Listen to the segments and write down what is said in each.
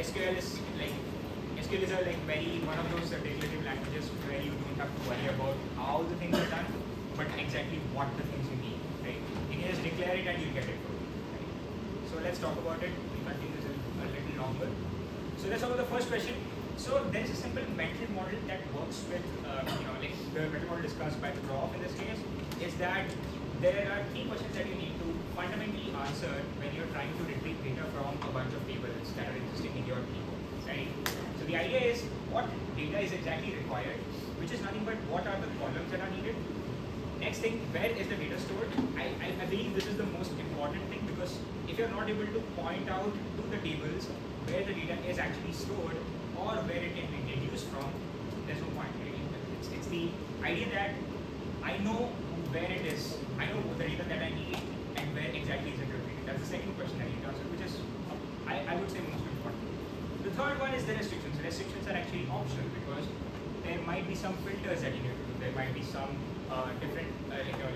SQL is like SQL is a one of those declarative languages where you don't have to worry about how the things are done, but exactly what the things you need, right? You can just declare it and you'll get it from it, right? So let's talk about it. We continue this a little longer. So let's talk about the first question. So there's a simple mental model that works with, like the mental model discussed by the prof in this case is that there are 3 questions that you need to fundamentally answer when you're trying to retrieve data from a bunch of tables that are existing in your table, right? So the idea is what data is exactly required, which is nothing but what are the columns that are needed. Next thing, where is the data stored? I believe this is the most important thing, because if you're not able to point out to the tables where the data is actually stored or where it can be deduced from, there's no point. Really. It's the idea that I know where it is, I know the data that I need and where exactly is it located. That's the second question I need to answer, which is, I would say, most important. The third one is the restrictions. The restrictions are actually optional because there might be some filters that you need to do. There might be some different,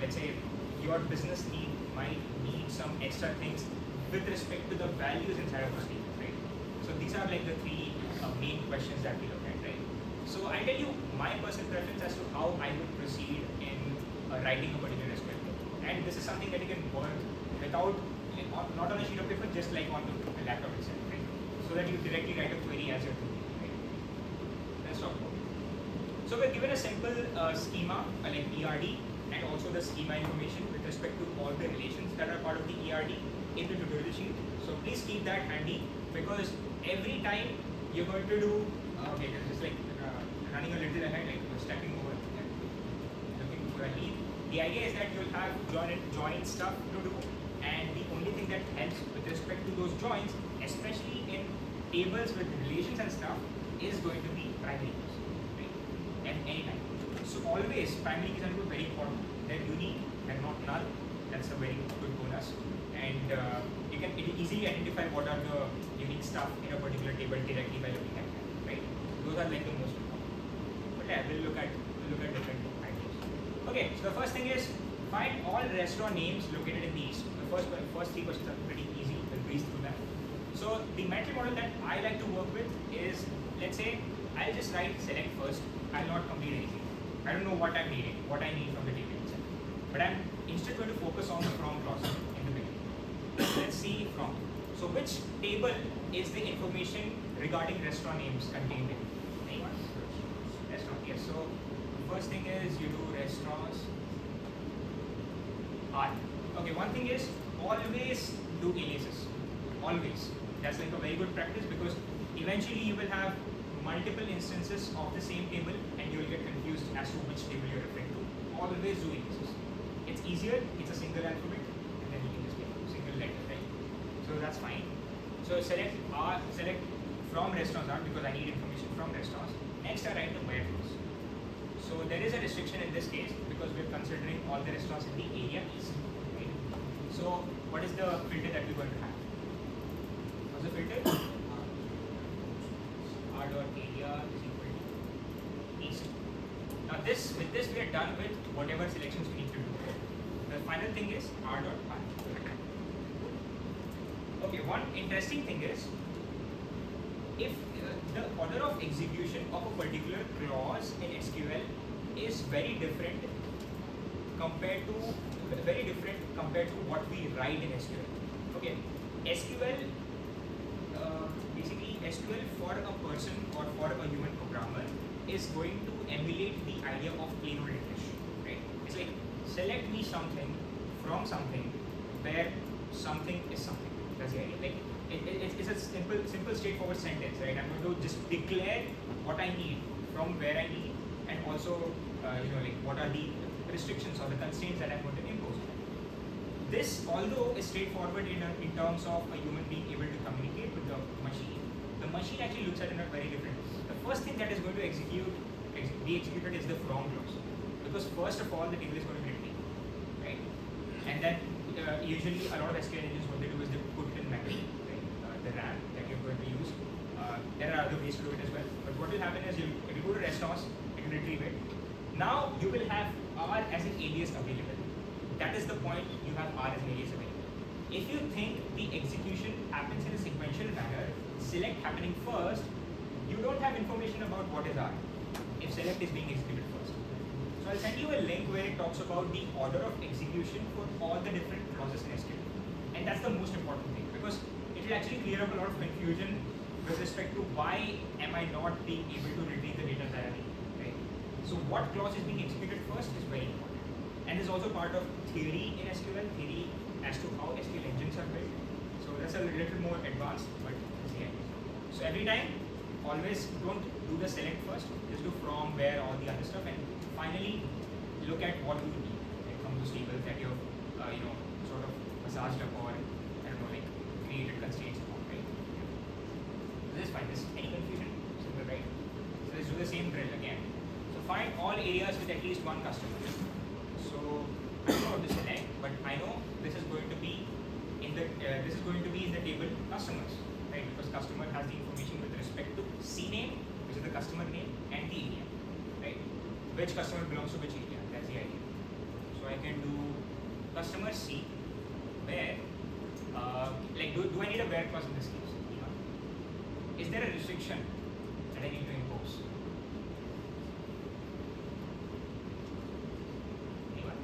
let's say your business might need some extra things with respect to the values inside of the statement, right? So these are like the 3 main questions that we look at, right? So I'll tell you my personal preference as to how I would proceed in writing a particular SQL code. And this is something that you can work without, not on a sheet of paper, just like on the laptop itself, right? So that you directly write a query as you're doing, right? Let's talk about it. So we're given a simple schema, like ERD, and also the schema information with respect to all the relations that are part of the ERD in the tutorial sheet. So please keep that handy, because every time you're going to do, okay, this is like running a little ahead, like stepping over, looking for a lead. The idea is that you'll have join stuff to do, and the only thing that helps with respect to those joins, especially in tables with relations and stuff, is going to be primary keys, right? At any time. So always primary keys are very important. They're unique and not null. That's a very good bonus. And you can easily identify what are the unique stuff in a particular table directly by looking at them, right? Those are like the most important. But yeah, we'll look at different ideas. Okay, so the first thing is find all restaurant names located in the east. The first 3 questions are pretty easy. We'll breeze through them. So the mental model that I like to work with is, let's say I'll just write select first. I'll not complete anything. I don't know what I'm needing, what I need from the table itself. But I'm instead going to focus on the from clause in the beginning. Let's see from. So which table is the information regarding restaurant names contained in? Anyone? Restaurant. Yes. So first thing is you do restaurants. R. Okay. One thing is always do aliases. Always. That's like a very good practice, because eventually you will have multiple instances of the same table and you will get confused as to which table you're referring to. Always do aliases. It's easier. It's a single alphabet, and then you can just get single letter, right? So that's fine. So select from restaurants R, because I need information from restaurants. Next I write the where clause. So there is a restriction in this case because we're considering all the restaurants in the area east. Right? So what is the filter that we're going to have? What's the filter? R dot area is equal to east. Now with this we are done with whatever selections we need to do. The final thing is R dot R. Okay, one interesting thing is, if the order of execution of a particular clause in SQL is very different compared to what we write in SQL. Okay, SQL basically SQL for a person or for a human programmer is going to emulate the idea of plain old English, right? It's like select me something from something where something is something. That's the idea. Like it's a simple straightforward sentence, right? I'm going to just declare what I need from where I need, and also like what are the restrictions or the constraints that I'm going to impose. This, although is straightforward in terms of a human being able to communicate with the machine actually looks at it in a very different way. The first thing that is going to be executed is the from clause, because first of all the table is going to be empty, right? And then usually a lot of SQL engines, what they do is they put it in memory, right? The RAM that you're going to use. There are other ways to do it as well. But what will happen is if you go to restaurants, it will retrieve it. Now you will have R as an alias available. That is the point, you have R as an alias available. If you think the execution happens in a sequential manner, select happening first, you don't have information about what is R if select is being executed first. So I'll send you a link where it talks about the order of execution for all the different clauses in SQL. And that's the most important thing, because it will actually clear up a lot of confusion with respect to why am I not being able to retrieve the data that I need, right? So what clause is being executed first is very important. And is also part of theory in SQL, theory as to how SQL engines are built. So that's a little more advanced, but it's the idea. So every time, always don't do the select first, just do from, where, all the other stuff, and finally look at what you need, like from those tables that you've sort of massaged up, or I don't know, like created constraints upon, right? So this is fine. This any confusion, simple, right? So let's do the same drill again. So find all areas with at least one customer. So I don't know how to select, but I know this is going to be in the table customers, right? Because customer has the information with respect to CNAME, which is the customer name, and the area, right? Which customer belongs to which area? That's the idea. So I can do customer C, where do I need a where clause in this case? Is there a restriction that I need to impose? Anyone?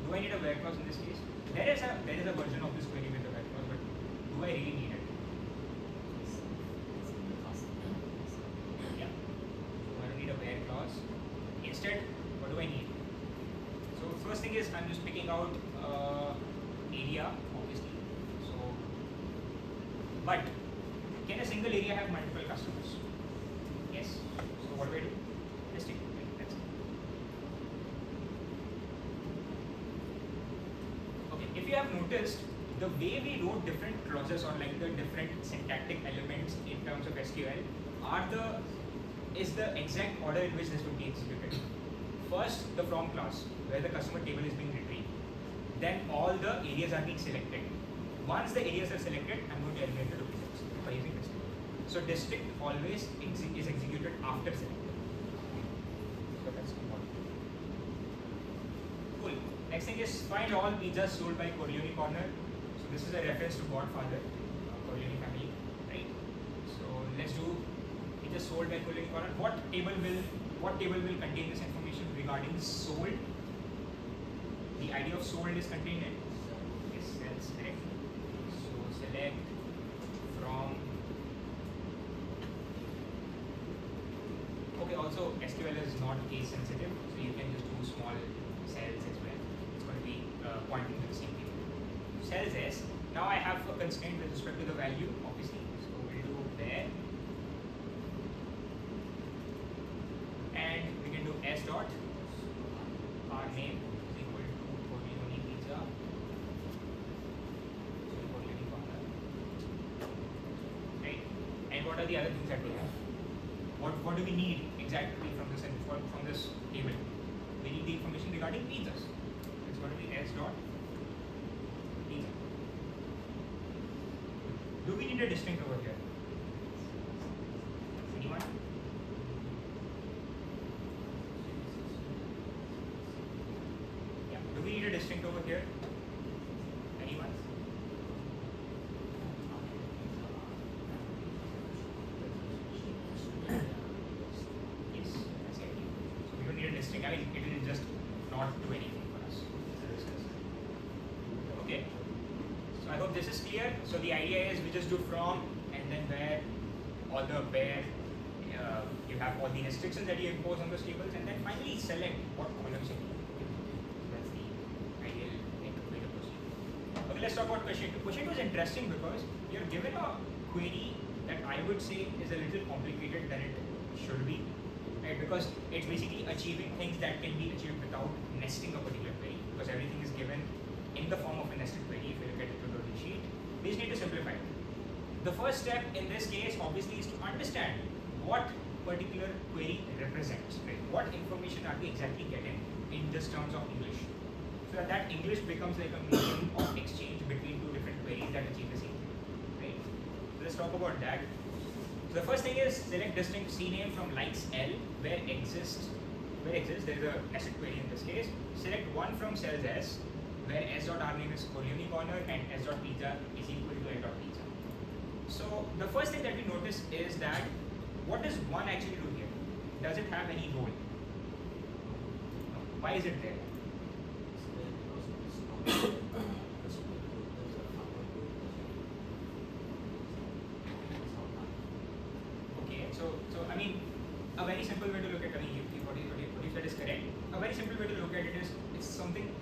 Do I need a where clause in this case? There is a version of this query with a where clause, but do I really need it? Yeah. So I don't need a where clause. Instead, what do I need? So first thing is I'm just picking out area, obviously. So, but can a single area have multiple customers? Yes. So what do I do? District. That's it. Okay. If you have noticed, the way we wrote different clauses, or like the different syntactic elements in terms of SQL is the exact order in which this will be executed. First, the from clause, where the customer table is being retrieved. Then all the areas are being selected. Once the areas are selected, I'm going to eliminate the duplicates by using district. So district always is executed after selected. So that's important. Cool. Next thing is find all pizzas sold by Corleone Corner. So this is a reference to Godfather, Corleone family, right? So let's do pizzas sold by Corleone Corner. What table will contain this information regarding sold? The idea of sold is contained in cells, correct? So select from. Okay, also SQL is not case sensitive, so you can just do small cells as well. It's going to be pointing to the same thing. Cells S. Now I have a constraint with respect to the value, obviously. So we'll do there. And we can do S dot. Our name is equal to Corleone Pizza. So Corleone Corner. Right? And what are the other things that we have? What do we need exactly from this table? We need the information regarding pizzas. It's going to be S dot pizza. Do we need a distinct over here? Anyone? Yeah. Do we need a distinct over here? Anyone? Yes, that's it. So we don't need a distinct. I mean, it will just not do anything for us. Okay. So I hope this is clear. So the idea is we just do from, and then where, you have all the restrictions that you impose on those tables, and then finally select what columns you need. That's the ideal way to proceed. Okay, let's talk about question 2. Question 2 is interesting because you're given a query that I would say is a little complicated than it should be, right? Because it's basically achieving things that can be achieved without nesting a particular query, because everything is given in the form of a nested query. If you look at the tutorial sheet, we just need to simplify it. The first step in this case obviously is to understand what particular query represents, right? What information are we exactly getting in just terms of English? So that English becomes like a medium of exchange between two different queries that achieve the same thing, right? So let's talk about that. So the first thing is select distinct CNAME from likes L where exists there is a nested query in this case. Select one from cells S where S.rname is Corleone Corner and S.pizza is equal to L.pizza. So the first thing that we notice is that what does one actually do here? Does it have any role? No. Why is it there? Okay, so I mean, a very simple way to look at, I mean, what if that is correct? A very simple way to look at it is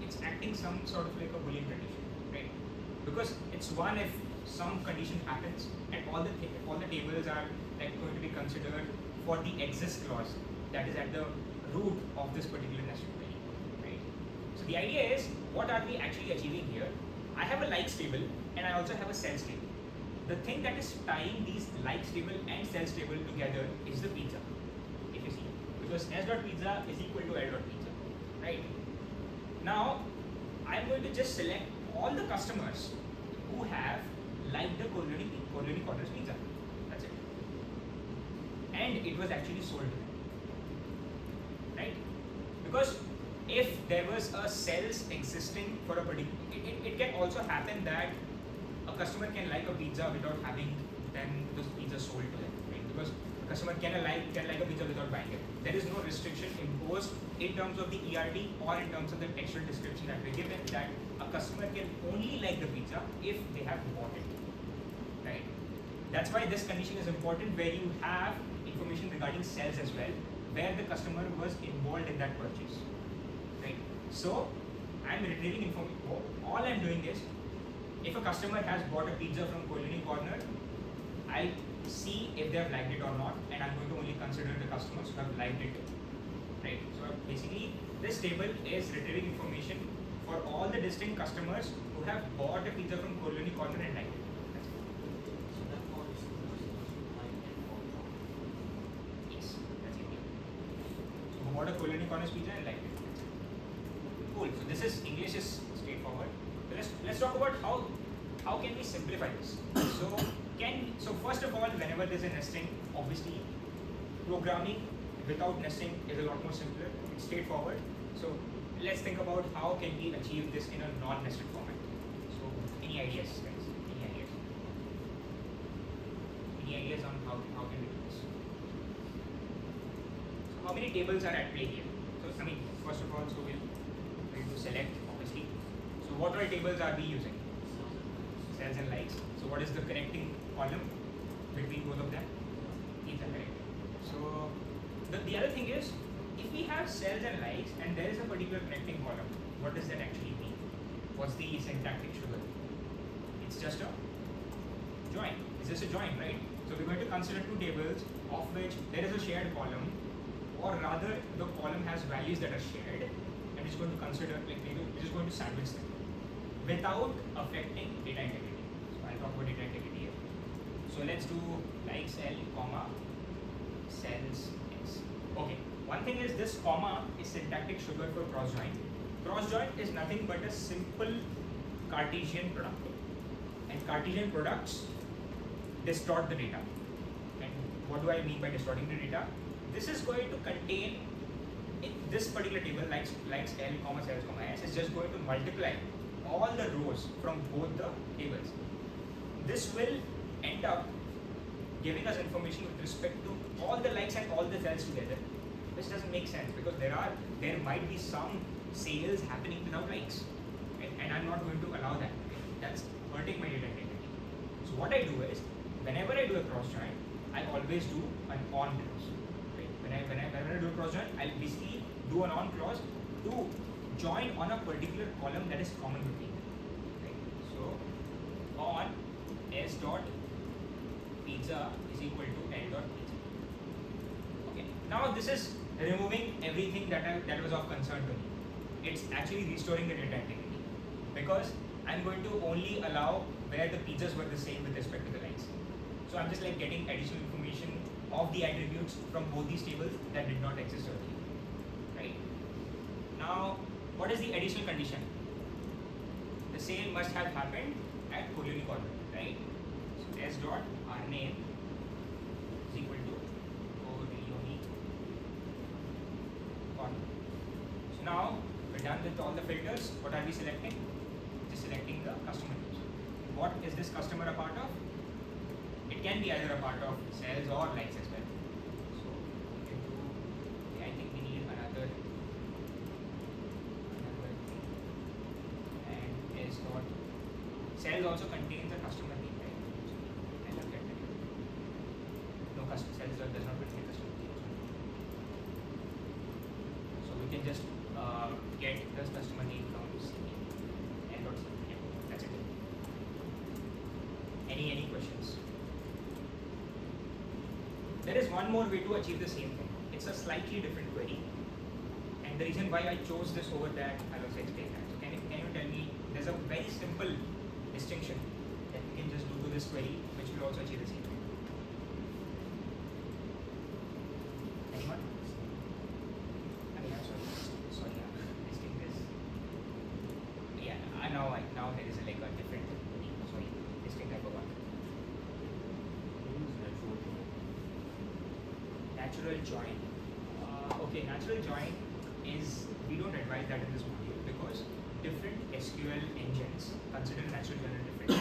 it's acting some sort of like a Boolean condition, right? Because it's one if some condition happens and all the tables are like going to be considered for the exist clause that is at the root of this particular nested query, right? So the idea is, what are we actually achieving here? I have a likes table and I also have a sales table. The thing that is tying these likes table and sales table together is the pizza, if you see, because s.pizza is equal to l.pizza, right? Now I'm going to just select all the customers who have liked the Corleone Corners pizza. That's it. And it was actually sold to them, right? Because if there was a sales existing for a particular, it can also happen that a customer can like a pizza without having then the pizza sold to them, right? Because a customer can like a pizza without buying it. There is no restriction imposed in terms of the ERD or in terms of the textual description that we're given that a customer can only like the pizza if they have bought it, right? That's why this condition is important, where you have information regarding sales as well, where the customer was involved in that purchase, right? So I'm retrieving information. All I'm doing is, if a customer has bought a pizza from Corleone Corner, I'll see if they have liked it or not, and I'm going to only consider the customers who have liked it, right? So basically, this table is retrieving information for all the distinct customers who have bought a pizza from Corleone Corner and liked it. That's it. So that one is like Yes, that's it. So who bought a Corleone Corner's pizza and liked it. That's it. Cool. So this is English is straightforward. So let's talk about how can we simplify this. So first of all, whenever there's a nesting, obviously programming without nesting is a lot more simpler. It's straightforward. So let's think about how can we achieve this in a non-nested format. So any ideas, guys? Any ideas? Any ideas on how can we do this? So how many tables are at play here? So I mean, first of all, so we'll to select obviously. So what all tables are we using? Sales and likes. So what is the connecting column between both of them? These are correct. So the other thing is, if we have sales and likes and there is a particular connecting column, what does that actually mean? What's the syntactic sugar? It's just a join. It's just a join, right? So we're going to consider two tables of which there is a shared column, or rather the column has values that are shared, and it's going to consider, like we're just going to sandwich them without affecting data integrity. So I'll talk about data integrity here. So let's do likes L, comma, sales X. Okay, one thing is this comma is syntactic sugar for cross join. Cross join is nothing but a simple Cartesian product. And Cartesian products distort the data. And what do I mean by distorting the data? This is going to contain, in this particular table, likes L, comma, sales, comma, S, is just going to multiply all the rows from both the tables. This will end up giving us information with respect to all the likes and all the sales together, which doesn't make sense because there might be some sales happening without likes, and I'm not going to allow that. That's hurting my data integrity. So what I do is, whenever I do a cross join, I always do an on clause. Right? Whenever I do a cross join, I'll basically do an on clause to join on a particular column that is common between them. Right? So on s dot pizza is equal to l dot pizza. Okay. Now this is removing everything that was of concern to me. It's actually restoring the data integrity because I'm going to only allow where the pizzas were the same with respect to the likes. So I'm just like getting additional information of the attributes from both these tables that did not exist earlier. Right? Now, what is the additional condition? The sale must have happened at Corleone Corner, right? So s dot our name is equal to Corleone Corner. So now we're done with all the filters. What are we selecting? Just selecting the customer names. What is this customer a part of? can be either a part of sales or likes as well. So we can do, I think we need another thing. And is not, sales also contains a customer name, right? So I love that. No, sales does not contain customer name. So we can just get this customer name from CV and dot CV. Yeah, that's it. Any questions? There is one more way to achieve the same thing. It's a slightly different query. And the reason why I chose this over that, I'll also explain that. So can you tell me, there's a very simple distinction that we can just do to this query, which will also achieve the same thing. Anyone? I mean, I'm sorry, I'm listing this. Yeah, now there is like a different, sorry, distinct type of one. Natural join. Okay, natural join is, we don't advise that in this module because different SQL engines consider natural join differently.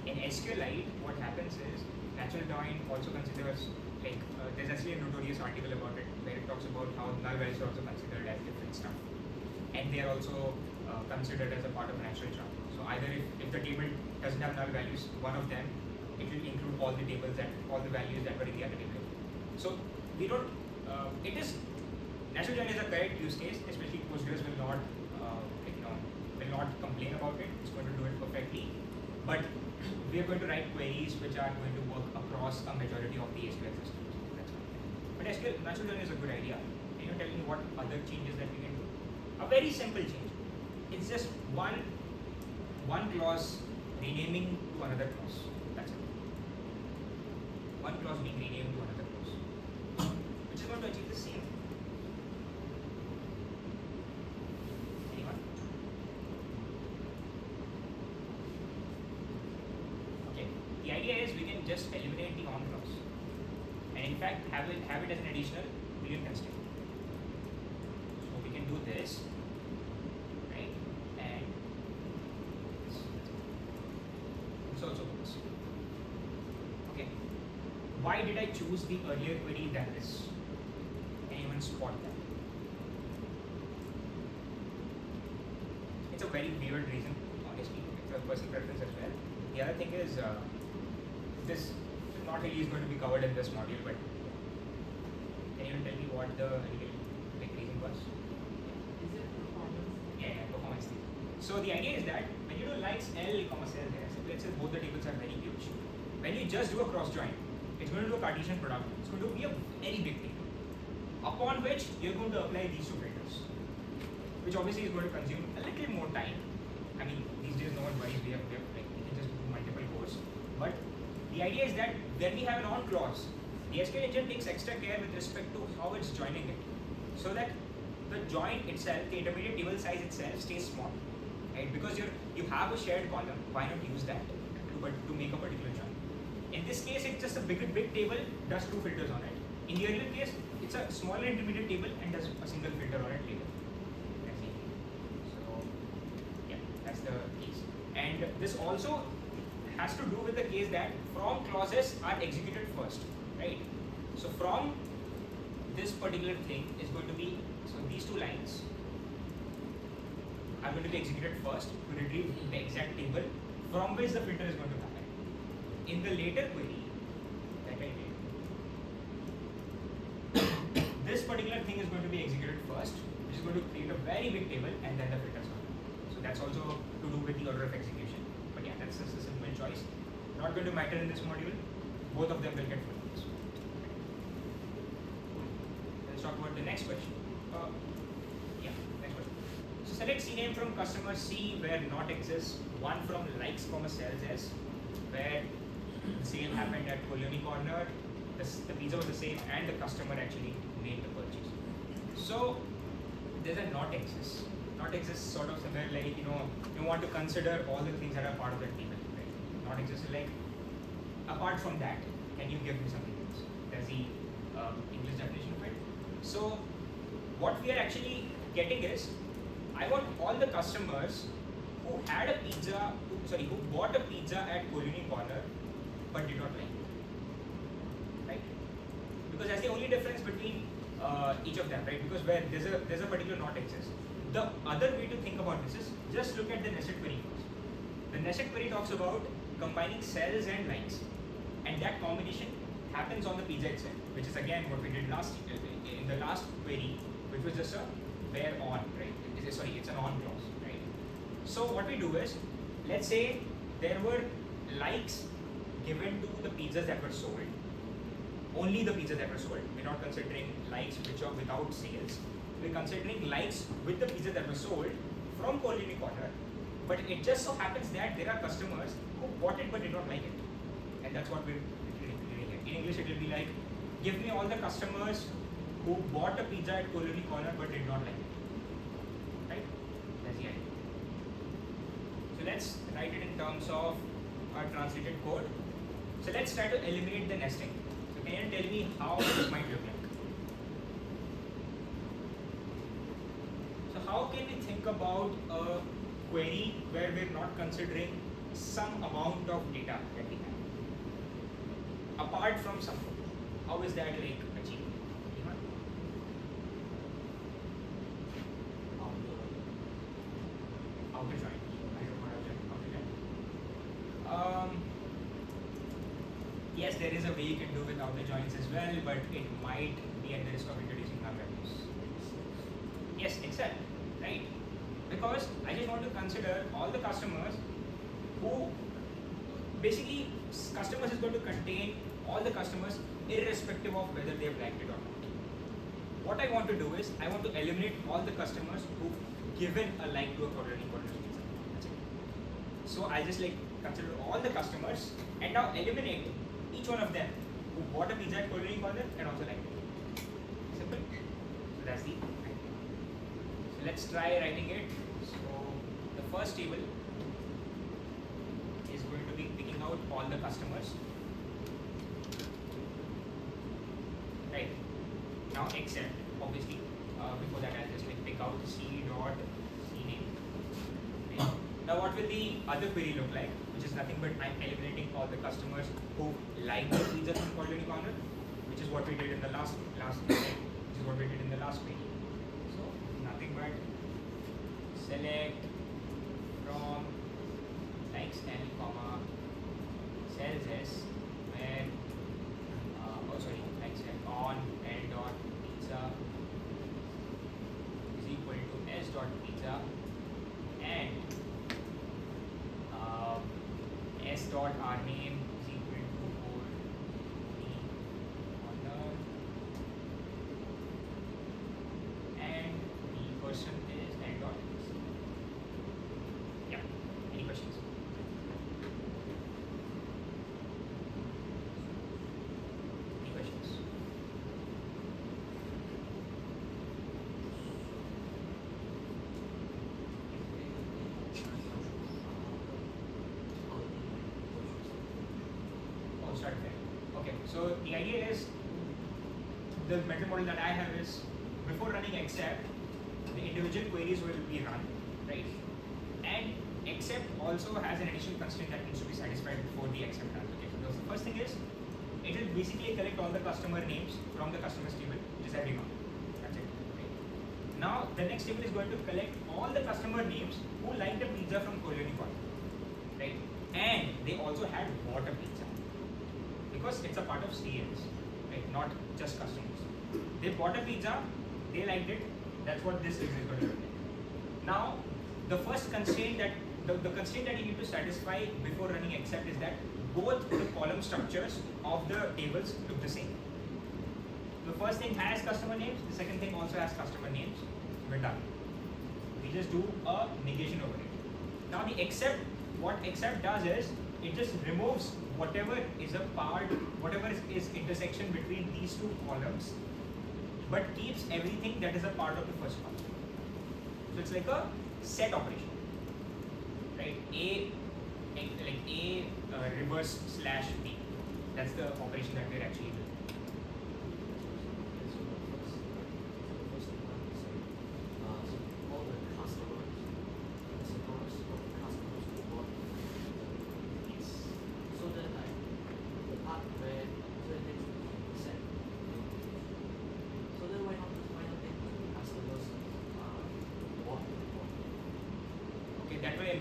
In SQLite, what happens is natural join also considers, like, there's actually a notorious article about it where it talks about how null values are also considered as different stuff, and they are also considered as a part of natural join. So either if the table doesn't have null values, one of them, it will include all the tables that all the values that were in the other table. So we don't. It is, natural join is a correct use case, especially Postgres will not, will not complain about it. It's going to do it perfectly. But we are going to write queries which are going to work across a majority of the SQL systems. That's one thing. But SQL natural join is a good idea. Can you tell me what other changes that we can do? A very simple change. It's just one clause renaming to another clause. That's it. One clause being renamed to another clause, which is going to achieve the same. Anyone? Okay. The idea is we can just eliminate the on clause, and in fact have it as an additional boolean constraint. So we can do this, right? And this also works. Okay. Why did I choose the earlier query than this? Anyone spot that? It's a very weird reason, honestly. It's a personal preference as well. The other thing is, this not really is going to be covered in this module, but can you tell me what the real reason was? Is it performance? Yeah, performance thing. So the idea is that when you do likes L, cell there, so let's say both the tables are very huge. When you just do a cross join, it's going to do a Cartesian product. It's going to be a very big table, upon which you're going to apply these two filters, which obviously is going to consume a little more time. I mean, these days no one worries, we can just do multiple cores. But the idea is that when we have an on clause, the SQL engine takes extra care with respect to how it's joining it, so that the join itself, the intermediate table size itself, stays small, right? Because you have a shared column, why not use that to make a particular join? In this case, it's just a big table, does two filters on it. In the earlier case, it's a smaller intermediate table and does a single filter on it later. That's it. So, yeah, that's the case. And this also has to do with the case that from clauses are executed first, right? So from this particular thing is going to be, so these two lines are going to be executed first to retrieve the exact table from which the filter is going to happen. In the later query that I did, this particular thing is going to be executed first, which is going to create a very big table, and then the filters come. So that's also to do with the order of execution. But yeah, that's just a simple choice. Not going to matter in this module. Both of them will get filters. Let's talk about the next question. Next question. So select CNAME from customer C where not exists, one from likes, cells S, where the sale happened at Colony Corner, the pizza was the same, and the customer actually made the purchase. So there's a not exists. Not exists sort of somewhere like, you want to consider all the things that are part of that table, right? Not exists like, apart from that, can you give me something else? That's the English definition of it. So what we are actually getting is, I want all the customers who had a pizza, who bought a pizza at Colony Corner but did not like it. because that's the only difference between each of them, right? Because where there's a particular not exists. The other way to think about this is just look at the nested query first. The nested query talks about combining cells and lines, and that combination happens on the pizza itself, which is again what we did last in the last query, which was just a where on, right? It's an on clause, right? So what we do is, let's say there were likes given to the pizzas that were sold, only the pizzas that were sold. We're not considering likes which are without sales. We're considering likes with the pizzas that were sold from Colony Corner, but it just so happens that there are customers who bought it but did not like it, and that's what we're doing here. In English, it will be like, give me all the customers who bought a pizza at Colony Corner but did not like it. Right? That's the idea. So let's write it in terms of our translated code. So let's try to eliminate the nesting. So can you tell me how this might look like? So how can we think about a query where we're not considering some amount of data that we have, apart from some? How is that like achieved? Outer join. I don't know outer join. Yes, there is a way you can do with outer joins as well, but it might be at the risk of introducing null values. Yes, except, right? Because I just want to consider all the customers who basically customers is going to contain all the customers irrespective of whether they have liked it or not. What I want to do is I want to eliminate all the customers who've given a like to a Colony Corner pizza. That's it. So I just like consider all the customers and now eliminate each one of them who bought a pizza at Colony Corner and also liked it. Simple. So that's the idea. So let's try writing it. So the first table is going to be picking out all the customers. Right. Now except obviously before that I'll just like pick out C dot C name. Right. Now what will the other query look like? Which is nothing but I'm eliminating all the customers who like the pizza from Colony Corner, which is what we did in the last query, which is what we did in the last query. So nothing but select from likes L comma cells S where likes L on L dot pizza is equal to S dot pizza and S dot R name is equal to Corner and the person is L dot. Yeah. Any questions? Any questions? Oh, start there. Okay. So the idea is the mental model that I have is before running except, the individual queries will be run, right? And except also has an additional constraint that needs to be satisfied before the except runs. Okay, so the first thing is it will basically collect all the customer names from the customers table, which is every month. That's it. Okay. Now the next table is going to collect all the customer names who liked the pizza from Colony Corner, right? And they also had bought a pizza because it's a part of CLs, right? Not just customers. They bought a pizza, they liked it. That's what this is going to look like. Now, the first constraint that the constraint that you need to satisfy before running except is that both the column structures of the tables look the same. The first thing has customer names, the second thing also has customer names. We're done. We just do a negation over it. Now the except, what except does is it just removes whatever is a part, whatever is intersection between these two columns, but keeps everything that is a part of the first column. So it's like a set operation, right? A reverse slash B. That's the operation that we're actually doing.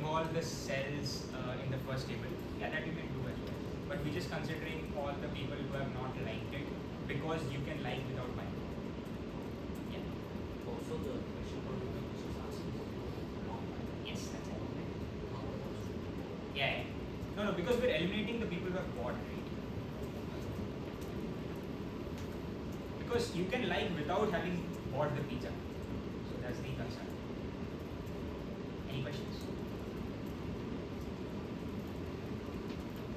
all the cells in the first table. Yeah, that you can do as well. But we're just considering all the people who have not liked it because you can like without buying. Yeah. Also, the question for you is just asking what you want. Yes, that's it. Yeah, yeah. No, because we're eliminating the people who have bought, right? Because you can like without having bought the pizza. So that's the concern. Any questions?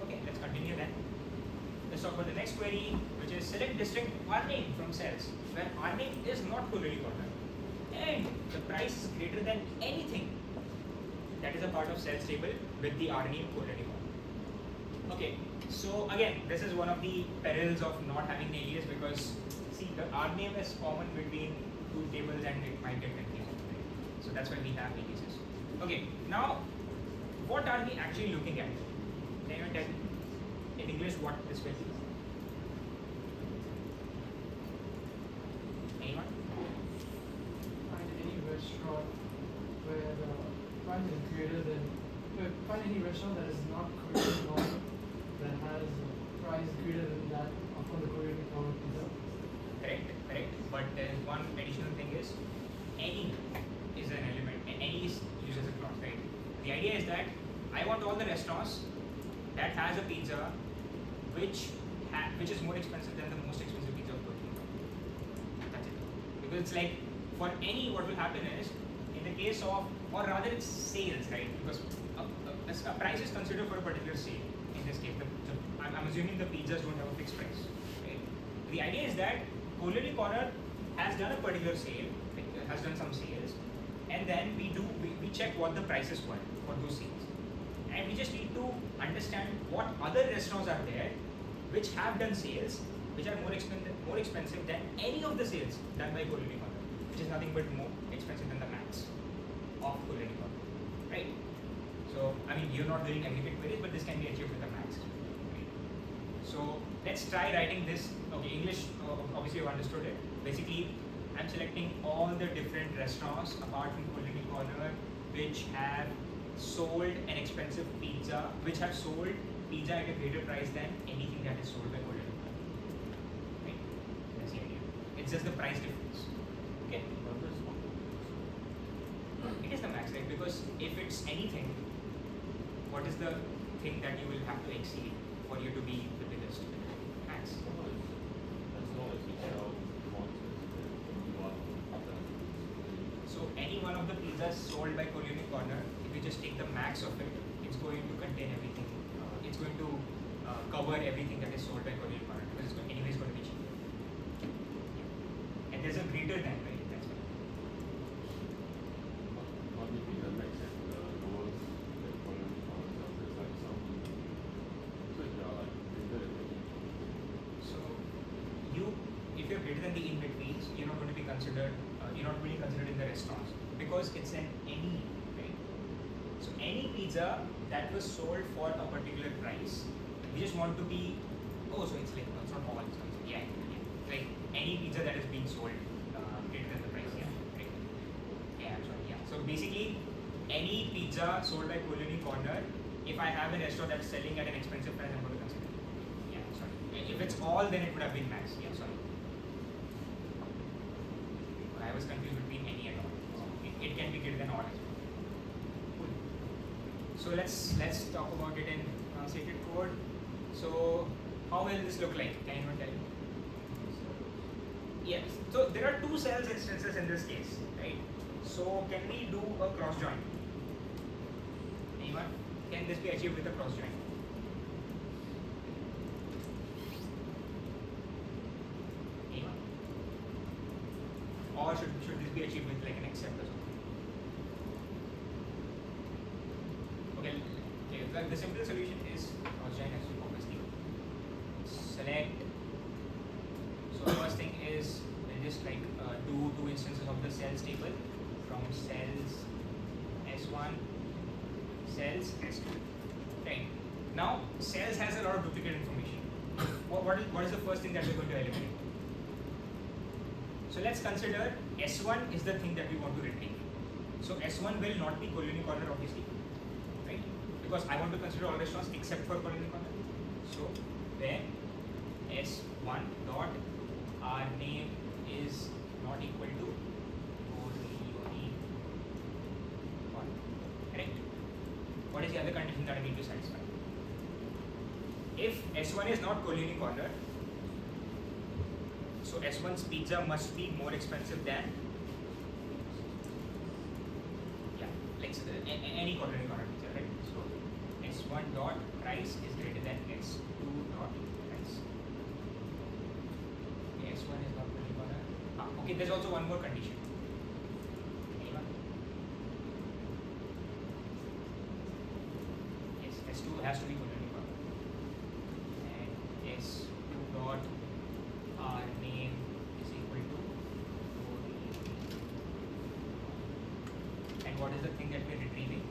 Okay, let's continue then. Let's talk about the next query, which is select distinct earning from cells when earning is not correlated and the price is greater than anything that is a part of cells table with the earning correlated. Okay, so again, this is one of the perils of not having an alias because see the RName is common between two tables and it might get confusing. Right? So that's why we have aliases. Okay, now what are we actually looking at? Can you tell in English what this will be? Anyone? Find any restaurant where the price is greater than. Find any restaurant that is not Korean corner that has a price greater than that of the Korean corner pizza. Correct. But there is one additional thing is any is an element and any is used as a clause, right? The idea is that I want all the restaurants that has a pizza which is more expensive than the most expensive pizza of Korea. That's it. Because it's like for any what will happen is in the case of or rather it's sales, right? Because a price is considered for a particular sale. In this case, I'm assuming the pizzas don't have a fixed price, right? The idea is that Culinary Corner has done a particular sale, has done some sales, and then we check what the prices were for those sales, and we just need to understand what other restaurants are there which have done sales which are more expensive than any of the sales done by Culinary Corner, which is nothing but more expensive than the max of Culinary Corner, right? So I mean you're not doing aggregate queries, but this can be achieved with the max. Right? So let's try writing this. Okay, English obviously you've understood it. Basically, I'm selecting all the different restaurants apart from Culinary Corner which have sold an expensive pizza, which have sold pizza at a greater price than anything that is sold by Culinary Corner. Right? That's the idea. It's just the price difference. Okay. It is the max, right? Because if it's anything, what is the thing that you will have to exceed for you to be the biggest? Max. So any one of the pizzas sold by Culinary Corner, if you just take the max of it, it's going to contain everything. It's going to cover everything that is sold by Culinary Corner because it's anyways going to be cheaper. And there's a greater than, right? That's why. So if you're greater than the in-betweens, you're not going to be considered. You're not really considered in the restaurants because it's an any, right? So any pizza that was sold for a particular price, we just want to be. Oh, so it's like it's not all. So it's, yeah. Like any pizza that is being sold greater than the price. Yeah. Right. Yeah. I'm sorry. Yeah. So basically, any pizza sold by Culinary Corner, if I have a restaurant that's selling at an expensive price, I'm going to consider it. Yeah. Sorry. If it's all, then it would have been max. Yeah. Sorry. I was confused between any and all. It can be greater than all as well. Cool. So let's talk about it in translated code. So how will this look like? Can anyone tell me? Yes. So there are two cells instances in this case, right? So can we do a cross join? Anyone? Can this be achieved with a cross join? Anyone? Or should this be achieved with like an except or something? Okay, the simple solution is cross join as you obviously select. So the first thing is we'll just like do two instances of the cells table from cells S1, cells S2. Right. Now cells has a lot of duplicate information. What is the first thing that we're going to eliminate? So let's consider S1 is the thing that we want to retrieve. So S1 will not be Culinary Corner obviously. because I want to consider all restaurants except for Colony Corner. So then S1 dot our name is not equal to Colony Corner. Correct? What is the other condition that I need to satisfy? If S1 is not Colony Corner, so S1's pizza must be more expensive than any Colony Corner pizza, right? So S1 dot price is greater than S2 dot price. Okay, S1 is not Colony Corner. Okay, there's also one more condition. Anyone? Yes, S2 has to be Colony Corner. And S2 dot our name is equal to and what is the thing that we're retrieving?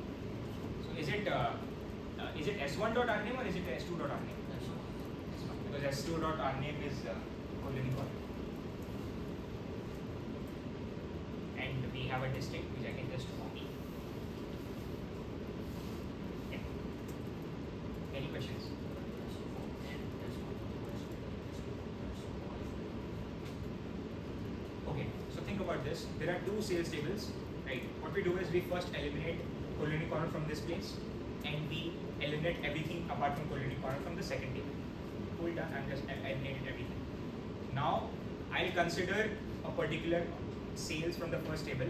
So is it S1 dot our name or is it S2 dot our name? S1. Because S2 dot our name is Colony Corner. And we have a district which I can just copy. Yeah. Any questions? Okay, so think about this. There are two sales tables. Right. What we do is we first eliminate Colony Corner from this place and we eliminate everything apart from Colony Corner from the second table. Cool, done. I'm just eliminated everything. Now I'll consider a particular sales from the first table.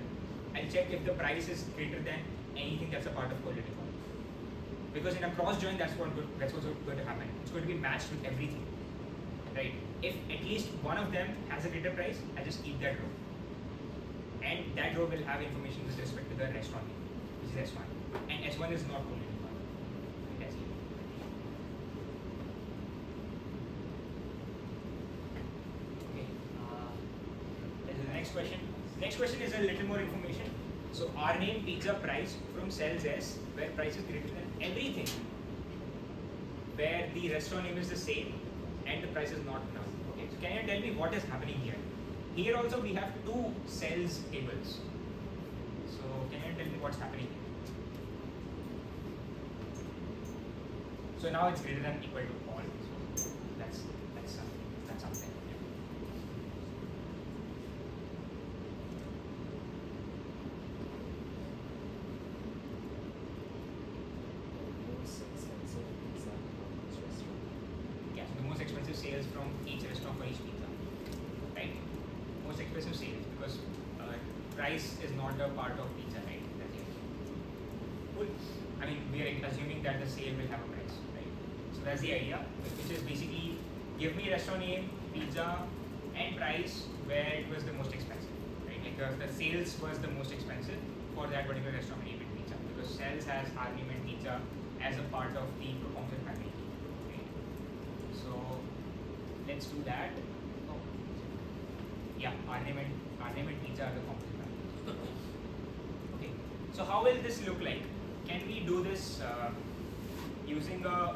I'll check if the price is greater than anything that's a part of Colony Corner. Because in a cross join, that's what's going to happen. It's going to be matched with everything. Right. If at least one of them has a greater price, I just keep that row. And that row will have information with respect to the restaurant name, which is S1. And S1 is not Colony Corner. That's it. Okay. This is the next question. Next question is a little more information. So our name pizza price from cells S, where price is greater than everything, where the restaurant name is the same and the price is not now. Okay. So can you tell me what is happening here? Here also we have two cells tables. So can you tell me what's happening here? So now it's greater than equal to all. So that's something. Yeah, so the most expensive sales from each restaurant for each pizza. Right? Most expensive sales because price is not a part of pizza, right? That's it. Cool. I mean, we are assuming that the sale will have a price, right? So that's the idea, which is basically give me restaurant name, pizza, and price where it was the most expensive, right? Like the sales was the most expensive for that particular restaurant name and pizza because sales has our name and pizza as a part of the composite family, right? So let's do that. Yeah, our name and pizza are the composite values. Okay, so how will this look like? Can we do this using a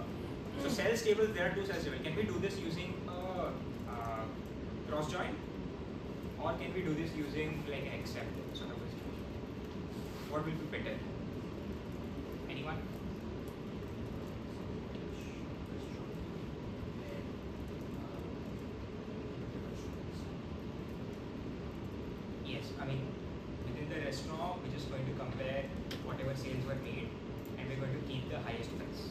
so cells table? There are two cells tables. Can we do this using a cross join, or can we do this using like an except sort of a situation? What will be better? Anyone? Yes, I mean, within the restaurant, we're just going to compare whatever sales were made and we're going to keep the highest price.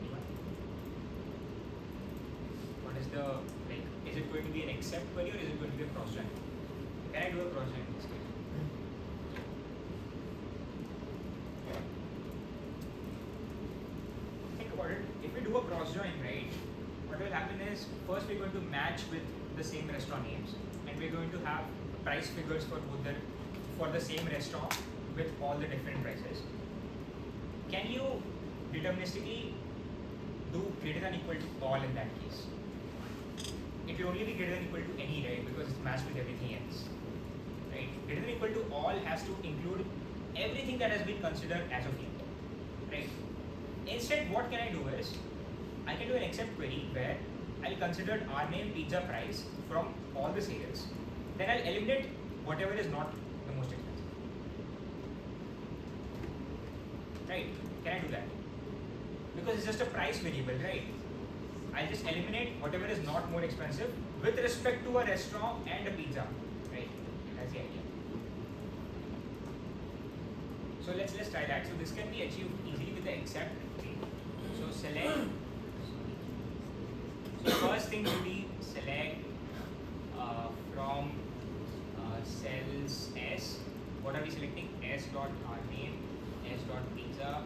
Anyone? What is the, like, is it going to be an except query or is it going to be a cross join? Can I do a cross join in this case? Think about it. If we do a cross join, right? What will happen is first we're going to match with the same restaurant names and we're going to have price figures for both the same restaurant with all the different prices. Can you deterministically do greater than equal to all in that case? It will only be greater than equal to any, right? Because it's matched with everything else. Right? Greater than equal to all has to include everything that has been considered as of yet. Right? Instead, what can I do is I can do an except query where I'll consider our name pizza price from all the sales. Then I'll eliminate whatever is not the most expensive. right? Can I do that? Because it's just a price variable, right? I'll just eliminate whatever is not more expensive with respect to a restaurant and a pizza, right? That's the idea. So let's try that. So this can be achieved easily with the except. So select. So first thing will be select from cells S. What are we selecting? S dot rname, S dot pizza,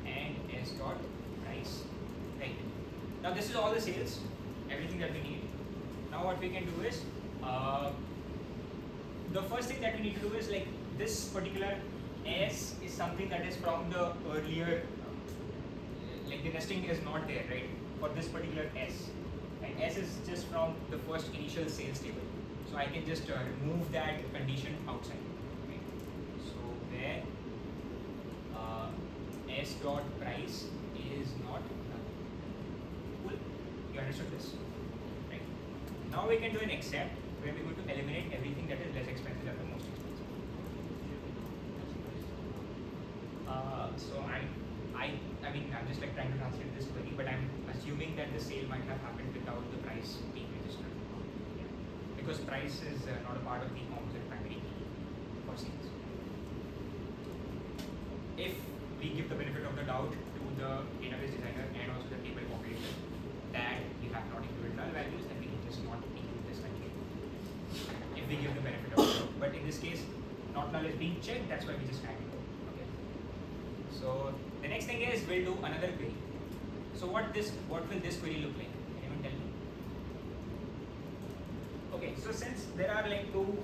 and S dot price. Right. Now this is all the sales, everything that we need. Now what we can do is, the first thing that we need to do is like this particular S is something that is from the earlier, like the nesting is not there, right? For this particular S. And S is just from the first initial sales table. So I can just remove that condition outside. Right? So where S dot price is not done. Cool. You understood this? Right. Now we can do an except where we're going to eliminate everything that is less expensive than the most expensive. So I mean I'm just like trying to translate this query, but I'm assuming that the sale might have happened without the price being registered. Yeah. Because price is not a part of the composite primary key for sales. If we give the benefit of the doubt to the database designer and also the table operator that we have not included null values, then we can just not include this value. If we give the benefit of the doubt. But in this case, not null is being checked, that's why we just add it. Okay. So the next thing is we'll do another query. So what will this query look like? Anyone tell me? Okay, so since there are like two,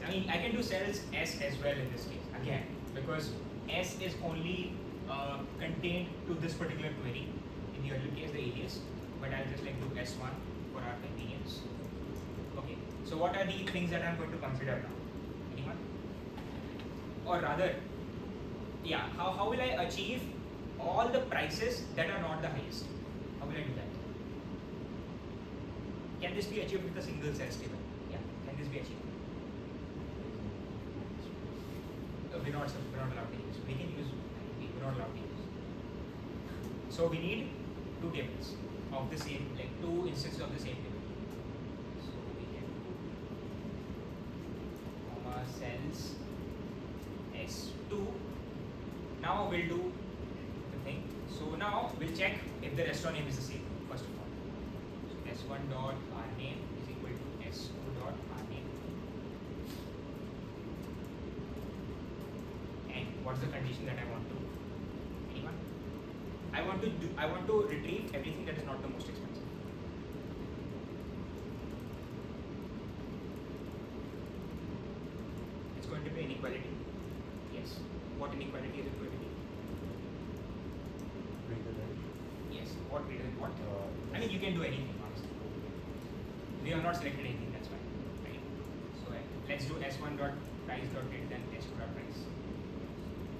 I mean I can do cells S as well in this case again, because S is only contained to this particular query. In the earlier case, the alias, but I'll just like do S1 for our convenience. Okay, so what are the things that I'm going to consider now? Anyone? Or rather, yeah, how will I achieve all the prices that are not the highest? How will I do that? Can this be achieved with a single sales table? Yeah, can this be achieved? We're not allowed to use. We can use, we're not allowed to use. So we need two tables of the same, like two instances of the same table. So we can do comma cells S2. Now we'll do the thing. So now we'll check if the restaurant name is the same, first of all. So S1 dot rname is equal to S2 dot rname. And what's the condition that I want to? Anyone? I want to retrieve everything that is not the most expensive. It's going to be inequality. Yes. What inequality is it going to be? Greater than. Yes. What greater than what? I mean you can do anything honestly. We have not selected anything, that's fine. Right? So let's do S1 dot price dot greater than S2 dot price.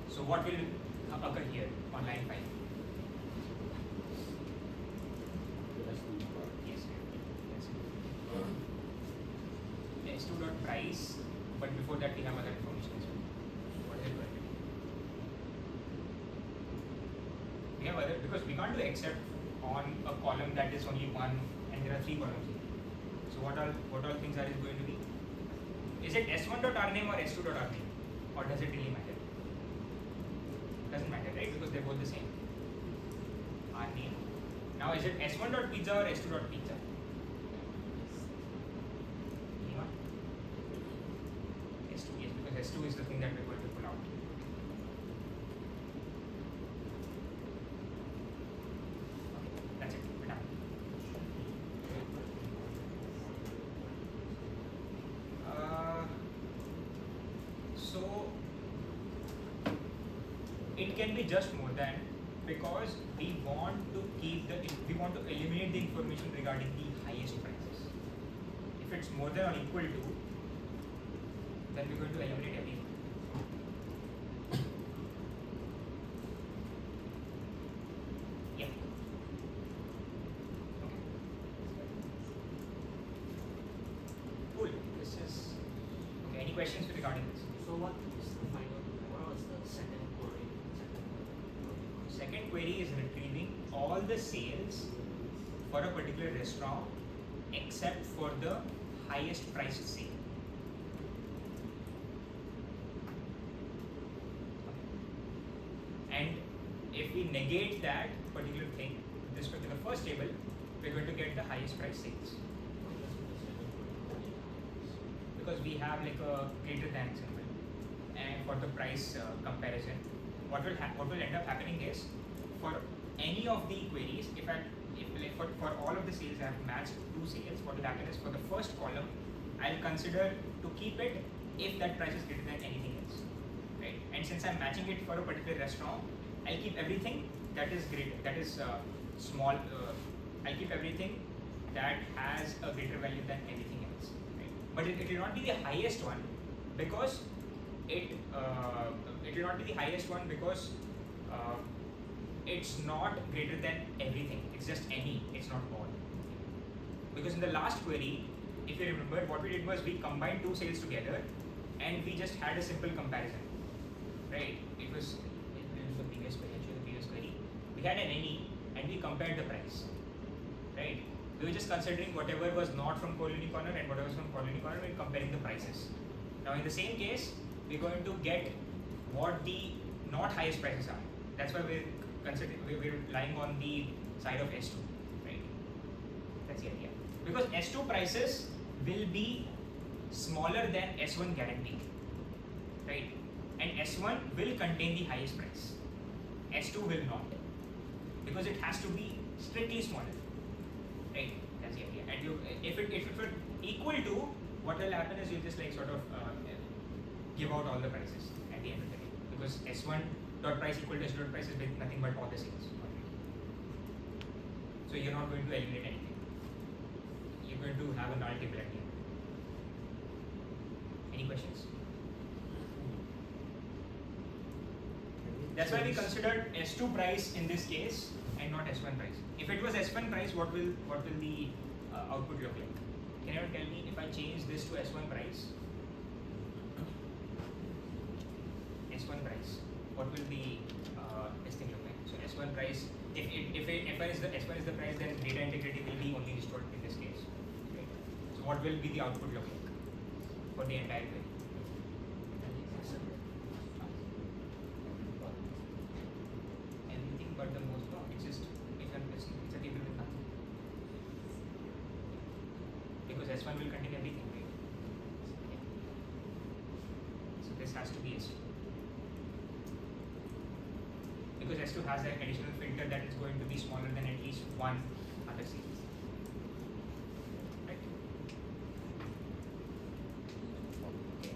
So what will occur here on line 5? Yes. S2 dot price, but before that we have other information as well. What is it going to be? We have other, because we can't do except on a column that is only one and there are 3 columns here. So what all things are it going to be? Is it S1 dot rname or S2 dot rname? Or does it really matter? Doesn't matter, right? Because they're both the same. Rname. Now is it S1 dot pizza or S2 dot pizza? Anyone? S2, yes, because S2 is the thing that we're going to pull out. Okay, that's it. We're done. So it can be just more than, because we want to eliminate the information regarding the highest prices. If it's more than or equal to, then we're going to eliminate everything. Yeah. Okay. Cool. This is okay. Any questions regarding this? So what is the final? What was the second query? all the sales for a particular restaurant except for the highest priced sale. And if we negate that particular thing with respect to the first table, we're going to get the highest price sales. Because we have like a greater than symbol. And for the price comparison, what will end up happening is, for any of the queries, if like for all of the sales I have matched two sales, what will happen is, for the first column, I'll consider to keep it if that price is greater than anything else, right? And since I'm matching it for a particular restaurant, I'll keep everything that is great, that is small. I'll keep everything that has a greater value than anything else, right? But it will not be the highest one, because it will not be the highest one because it's not greater than everything. It's just any. It's not all. Because in the last query, if you remember, what we did was we combined two sales together, and we just had a simple comparison, right? It was the previous query. We had an any, and we compared the price, right? We were just considering whatever was not from colony corner and whatever was from colony corner, we're comparing the prices. Now in the same case, we're going to get what the not highest prices are. That's why we're lying on the side of S2, right? That's the idea. Because S2 prices will be smaller than S1 guaranteed, right? And S1 will contain the highest price. S2 will not, because it has to be strictly smaller, right? That's the idea. And if it were equal to, what will happen is, you just like sort of give out all the prices at the end of the day, because S1 dot price equal to S2 dot price is with nothing but all the sales. So you're not going to eliminate anything. You're going to have a null table at the end. Any questions? That's why we considered S2 price in this case and not S1 price. If it was S1 price, what will the output look like? Can you tell me, if I change this to S1 price? S1 price, what will the this thing look like? So S1 price, if S1 is the price, then data integrity will be only restored in this case. Okay. So what will be the output look like for the entire query? Everything but the most. No, it's just it's a table with nothing. Because S1 will contain everything, right? Yeah. So this has to be S2. Because S2 has an additional filter that is going to be smaller than at least one other series. Right? Okay.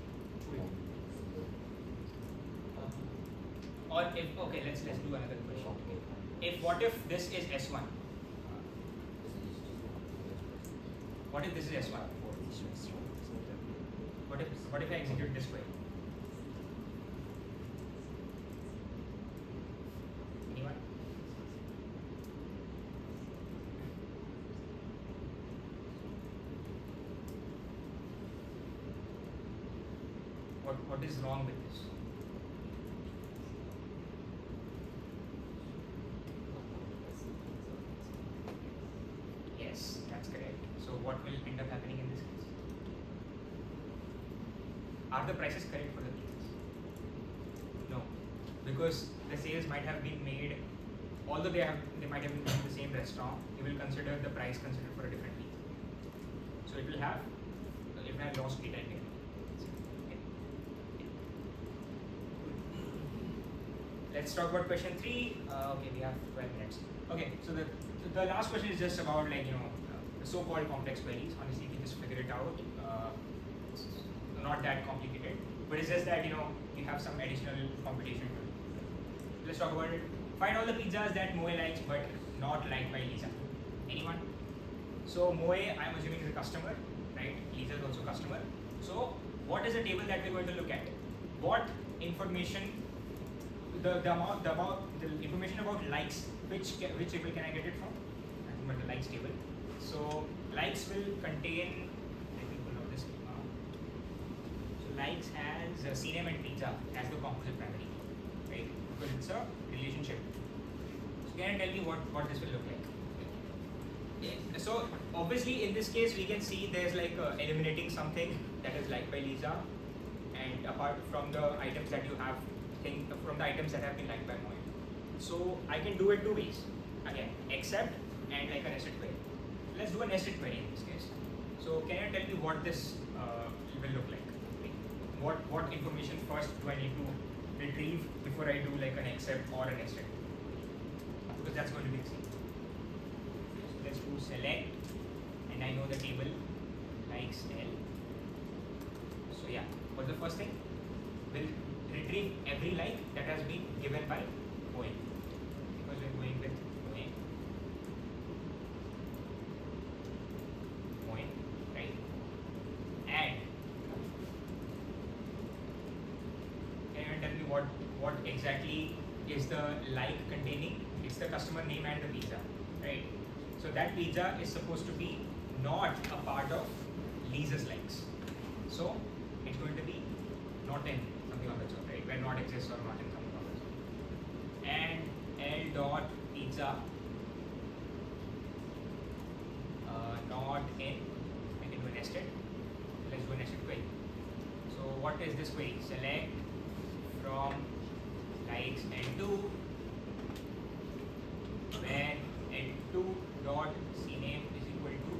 Or if, okay, let's do another question. What if this is S1? What if this is S1? What if I execute this query? Anyone? What is wrong with this? Yes, that's correct. So what will end up happening in this case? Are the prices correct for the pieces? No, because the sales might have been made, although they might have been made in the same restaurant, you will consider the price considered for a different piece. So it will have lost data here. Let's talk about question 3. Okay, we have 12 minutes. Okay, so the last question is just about, like, the so-called complex queries. Honestly, you can just figure it out. It's not that complicated, but it's just that you have some additional computation to do. Let's talk about it. Find all the pizzas that Moe likes but not liked by Lisa. Anyone? So Moe, I'm assuming, is a customer, right? Lisa is also a customer. So what is the table that we're going to look at? What information? The information about likes. Which table can I get it from? Nothing but the likes table. So likes will contain. Let me pull out this schema. So likes has CNAME and pizza as the composite primary, right? Because it's a relationship. So can you tell me what this will look like? So obviously in this case we can see there's like eliminating something that is liked by Lisa, and apart from the items that you have, from the items that have been liked by Moin. So I can do it two ways. Again, except and like a nested query. Let's do a nested query in this case. So can you tell me what this will look like? What information first do I need to retrieve before I do like an except or a nested? Because that's going to be the same. Let's do select, and I know the table likes L. So yeah, what's the first thing? We'll retrieve every like that has been given by Moin, because we're going with Moin, right? And can you tell me what exactly is the like containing? It's the customer name and the pizza, right? So that pizza is supposed to be not a part of Lisa's likes. So it's going to be not in something of that sort, right? Where not exists or not in something of that sort. And L dot pizza not in, I can do a nested. Let's do a nested query. So what is this query? Select from likes L2 when L2 dot cname is equal to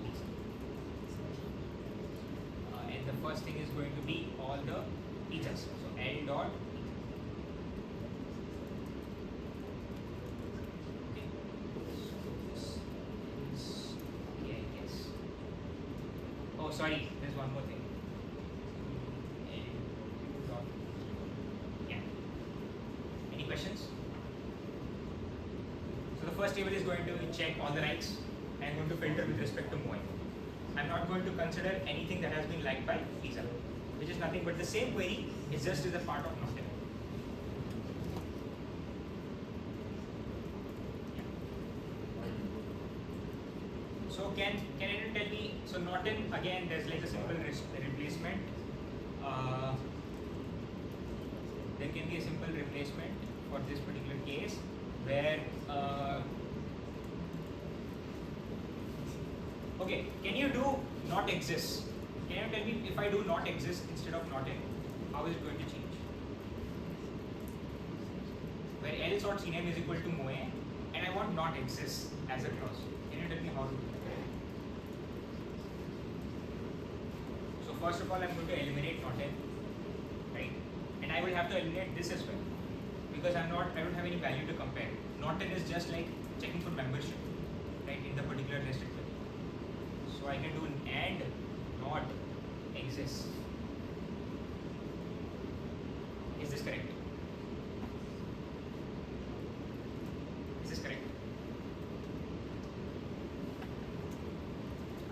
Lisa. And the first thing is going to be all the pizzas. So L dot okay. So this is okay, I guess. Oh sorry, there's one more thing. L2 dot yeah. Any questions? So the first table is going to check all the likes and going to filter with respect to Moin. I'm not going to consider anything that has been liked by Lisa, which is nothing but the same query. It's just is a part of not in. So can anyone tell me? So not in again. There's like a simple replacement. There can be a simple replacement for this particular case where okay, can you do not exists? Can you tell me if I do not exist instead of not in, how is it going to change? Where L dot cname is equal to moe and I want not exists as a clause. Can you tell me how to do that? So first of all I'm going to eliminate not in, right? And I will have to eliminate this as well, because I don't have any value to compare. Not in is just like checking for membership, right, in the particular nested query. So I can do an and not exists. Is this correct? Is this correct?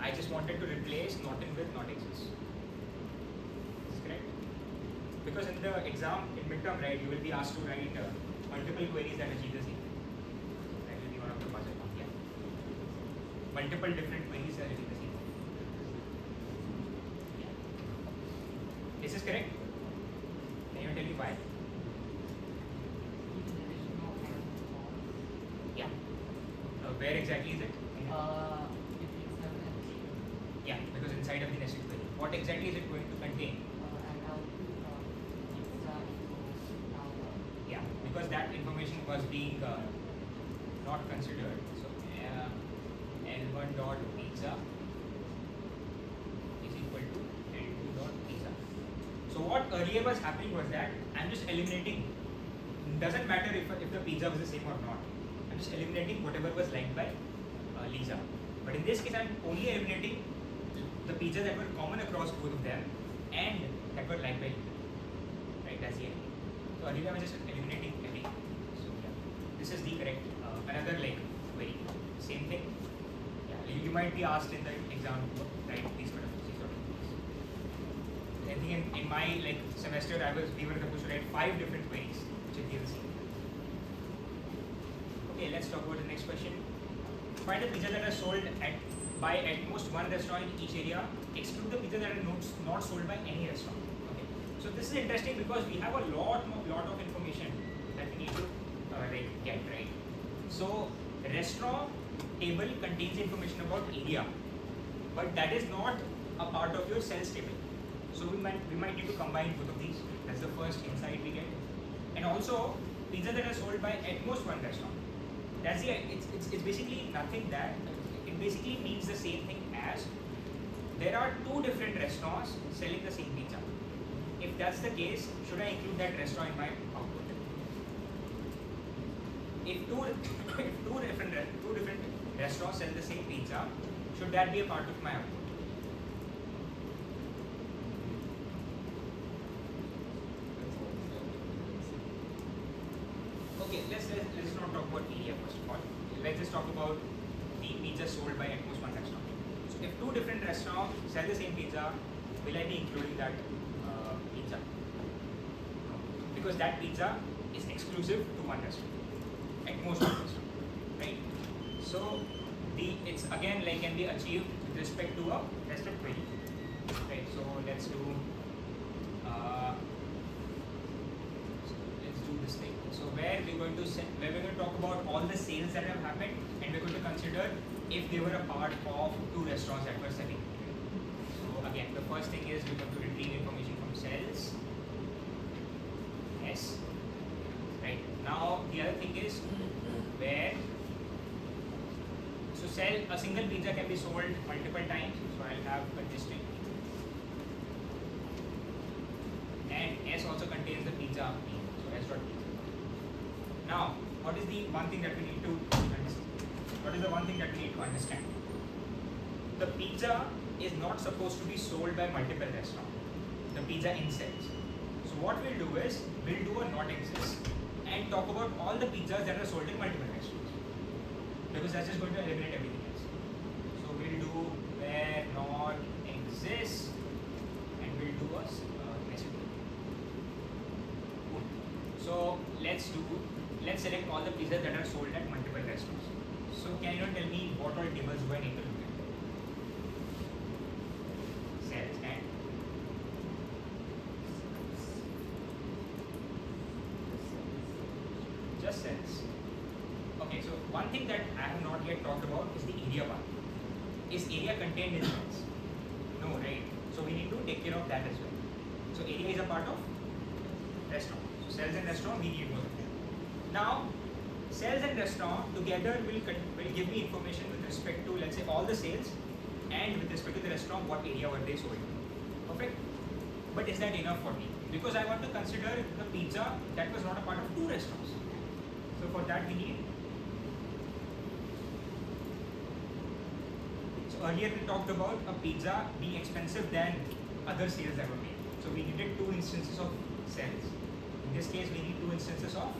I just wanted to replace not in with not exists. Is this correct? Because in the exam, in midterm, right, you will be asked to write multiple queries that achieve the same. That will be one of the puzzle. Yeah. Multiple different queries that achieve the same. Yeah. Is this correct? Can you tell me why? Yeah. Where exactly is it? Yeah, because inside of the nested query. What exactly is it going to contain? Yeah, because that information was being not considered. So L1 dot pizza is equal to L2 dot pizza. So what earlier was happening was that I'm just eliminating. Doesn't matter if the pizza was the same or not. I'm just eliminating whatever was liked by Lisa. But in this case, I'm only eliminating the pizzas that were common across both of them and that were liked by Lisa. Right, that's the idea. So earlier I was just eliminating everything. So yeah, this is the correct another like query. Same thing. Yeah, you might be asked in the exam, right? These sort of things. I think in my like semester we were supposed to write 5 different queries which are the same. Okay, let's talk about the next question. Find the pizzas that are sold by at most one restaurant in each area. Exclude the pizzas that are not sold by any restaurant. Okay. So this is interesting because we have a lot of information that we need to get right. So restaurant table contains information about area, but that is not a part of your sales table. So we might need to combine both of these. That's the first insight we get. And also pizza that are sold by at most one restaurant. That's the it's basically nothing that it basically means the same thing as there are two different restaurants selling the same pizza. If that's the case, should I include that restaurant in my output? If two different restaurants sell the same pizza, should that be a part of my output? Okay, let's not talk about area first of all. Let's just talk about the pizza sold by at most one restaurant. So if two different restaurants sell the same pizza, will I be including that pizza? No, because that pizza is exclusive to one restaurant, at most one restaurant, right? So it's again like can be achieved with respect to a nested query, right? So let's do this thing. So where we're going to talk about all the sales that have happened, and we're going to consider if they were a part of two restaurants that were selling. So again, the first thing is we're going to retrieve information from sales. Yes. Right. Now the other thing is where. So a single pizza can be sold multiple times. So I'll have a district. And S also contains the pizza name. So S dot pizza. Now, what is the one thing that we need to understand? What is the one thing that we need to understand? The pizza is not supposed to be sold by multiple restaurants. The pizza in sales. So what we'll do is we'll do a not exist and talk about all the pizzas that are sold in multiple restaurants. Because that's just going to eliminate everything else. So we'll do where not exists and we'll do a nested query. Cool. So let's select all the pizzas that are sold at multiple restaurants. So can you tell me what all tables do I need to look at? Sales and just sales. Okay, so one thing that I have not yet talked about is the area one. Is area contained in sales? No, right? So we need to take care of that as well. So area is a part of restaurant. So sales and restaurant, we need both of them. Now, sales and restaurant together will give me information with respect to, let's say, all the sales and with respect to the restaurant, what area were they sold. Perfect? But is that enough for me? Because I want to consider the pizza that was not a part of two restaurants. So for that we need. So earlier we talked about a pizza being expensive than other sales that were made. So we needed two instances of sales. In this case, we need two instances of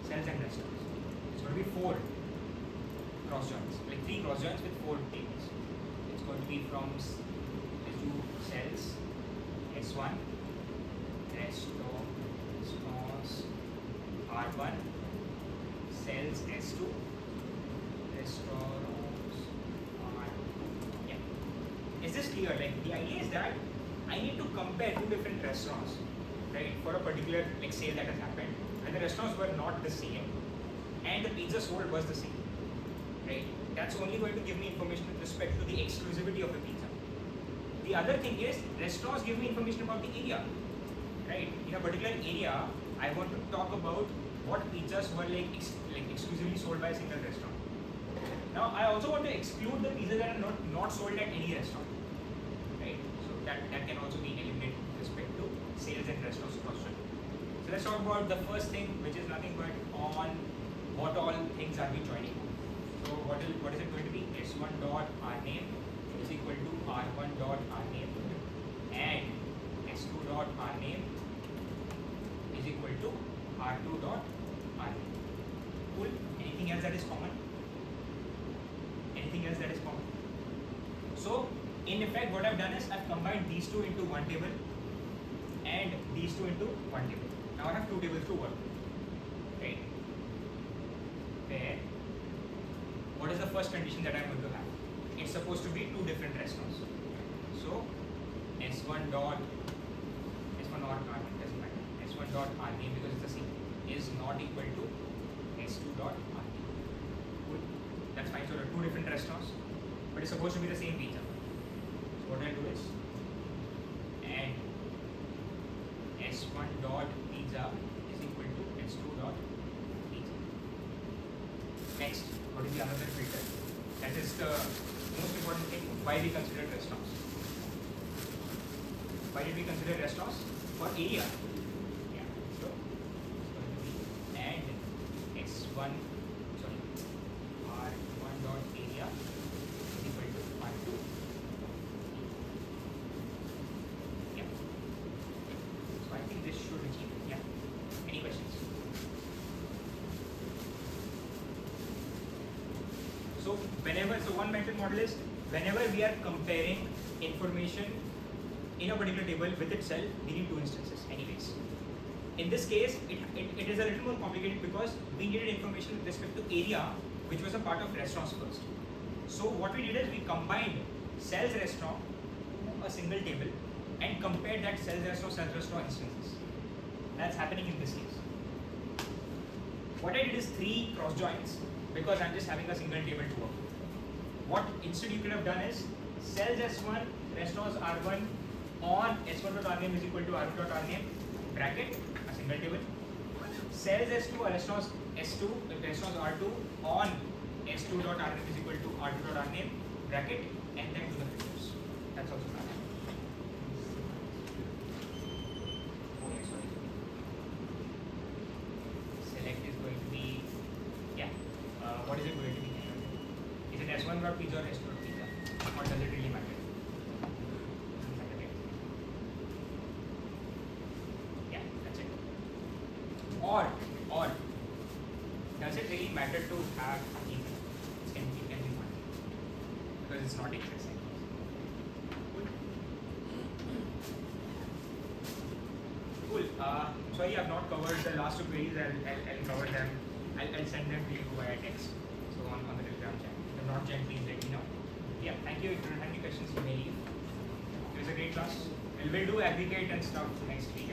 sales and restaurants. It's going to be 4 cross joins, like 3 cross joins with 4 tables. It's going to be from, let's do sales, S1, restaurants, R1, sales, S2, restaurants, R2. Yeah. Is this clear? Like the idea is that I need to compare 2 different restaurants, right, for a particular like sale that has happened, and the restaurants were not the same, and the pizza sold was the same, right? That's only going to give me information with respect to the exclusivity of the pizza. The other thing is restaurants give me information about the area, right? In a particular area, I want to talk about what pizzas were like exclusively sold by a single restaurant. Now I also want to exclude the pizzas that are not sold at any restaurant, right? So that can also be eliminated with respect to sales and restaurants cross-check. So let's talk about the first thing, which is nothing but on what all things are we joining. So what is it going to be? S1 dot rname is equal to R1 dot rname and S2 dot rname is equal to R2 dot rname. Cool. Anything else that is common? Anything else that is common? So in effect, what I've done is I've combined these two into one table and these two into one table. Now I have 2 tables to work with, right? Where what is the first condition that I'm going to have? It's supposed to be 2 different restaurants. So S1 dot S1 or R doesn't matter. S1 dot RName because it's the same is not equal to S2 dot R. Good. That's fine. So there are two different restaurants, but it's supposed to be the same pizza. So what I'll do is add S1 dot pizza is equal to S2 dot pizza. Next, what is the another filter? That is the most important thing. Why we consider restaurants? Why did we consider restaurants? For area. Yeah. So it's going to be add S1, sorry, R1 dot area is equal to R2. Yeah. So I think this should achieve it. Yeah. Any questions? So one mental model is whenever we are comparing information in a particular table with itself, we need two instances anyways. In this case, it is a little more complicated because we needed information with respect to area, which was a part of restaurants first. So what we did is we combined sales restaurant to a single table and compared that sales restaurant instances. That's happening in this case. What I did is 3 cross joins because I'm just having a single table to work. What instead you could have done is sales S1, restaurants R1 on S1.rname is equal to R2.rname, bracket, a single table. Sales S2 or restaurants S2, restaurants R2 on S2.rname is equal to R2.rname, bracket, and then do the filters. That's also fine. Oh yeah, sorry. Select is going to be, yeah. What is it going to be? Is it S1.pizza or S2.pizza? Or does it really matter? Yeah, that's it. Or does it really matter to have even? It can be one because it's not excessive. Cool. Sorry, I've not covered the last 2 queries. I'll cover them. I'll send them to you via text. So on the Telegram chat. If not, Jen, please let me know. Yeah, thank you. If you don't have any questions, you may leave. It was a great class. We'll do aggregate and stuff next week.